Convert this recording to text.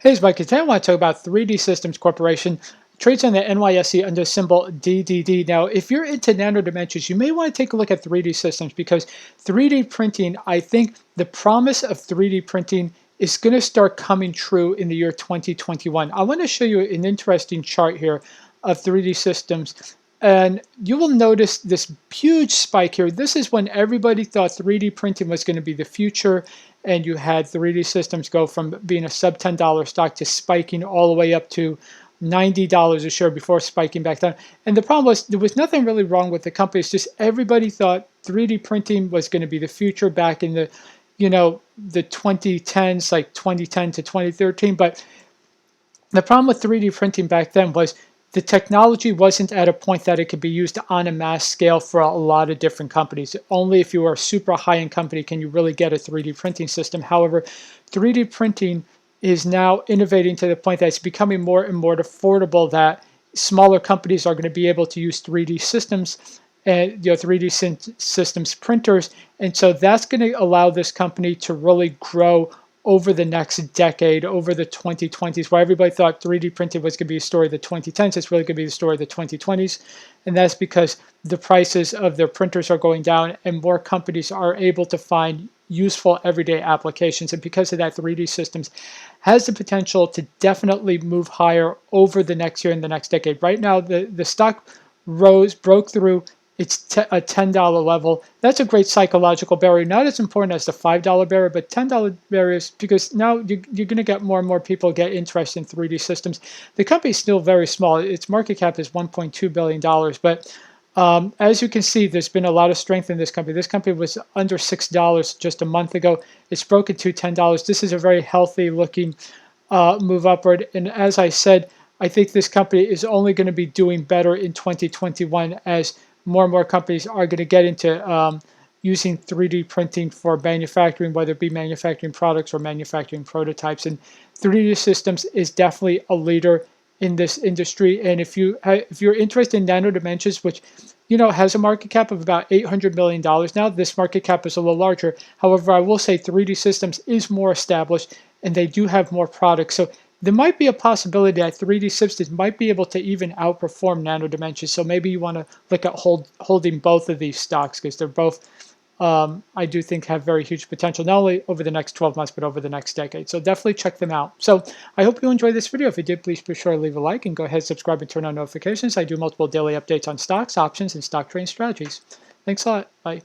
Hey, it's Mike. Today I want to talk about 3D Systems Corporation. Trades on the NYSE under symbol DDD. Now, if you're into nano dimensions, you may want to take a look at 3D Systems because 3D printing, I think the promise of 3D printing is going to start coming true in the year 2021. I want to show you an interesting chart here of 3D Systems. And you will notice this huge spike here. This is when everybody thought 3D printing was going to be the future, and you had 3D Systems go from being a sub $10 stock to spiking all the way up to $90 a share before spiking back down. And the problem was there was nothing really wrong with the company. It's just everybody thought 3D printing was going to be the future back in the, the 2010s, like 2010 to 2013. But the problem with 3D printing back then was the technology wasn't at a point that it could be used on a mass scale for a lot of different companies. Only if you are a super high-end company can you really get a 3D printing system. However, 3D printing is now innovating to the point that it's becoming more and more affordable, that smaller companies are going to be able to use 3D systems and 3D systems printers. And so that's going to allow this company to really grow over the next decade, over the 2020s, where everybody thought 3D printing was going to be a story of the 2010s. It's really going to be the story of the 2020s. And that's because the prices of their printers are going down and more companies are able to find useful everyday applications. And because of that, 3D Systems has the potential to definitely move higher over the next year and the next decade. Right now, the stock broke through it's a $10 level. That's a great psychological barrier. Not as important as the $5 barrier, but $10 barriers, because now you're going to get more and more people get interested in 3D systems. The company is still very small. Its market cap is $1.2 billion. But as you can see, there's been a lot of strength in this company. This company was under $6 just a month ago. It's broken to $10. This is a very healthy looking move upward. And as I said, I think this company is only going to be doing better in 2021 as more and more companies are going to get into using 3D printing for manufacturing, whether it be manufacturing products or manufacturing prototypes. And 3D Systems is definitely a leader in this industry. And if you're interested in nano dimensions, which has a market cap of about $800 million now, this market cap is a little larger. However, I will say 3D Systems is more established and they do have more products. So there might be a possibility that 3D Systems might be able to even outperform nano dimensions. So maybe you want to look at holding both of these stocks, because they're both, I do think, have very huge potential, not only over the next 12 months, but over the next decade. So definitely check them out. So I hope you enjoyed this video. If you did, please be sure to leave a like and go ahead, subscribe, and turn on notifications. I do multiple daily updates on stocks, options, and stock trading strategies. Thanks a lot. Bye.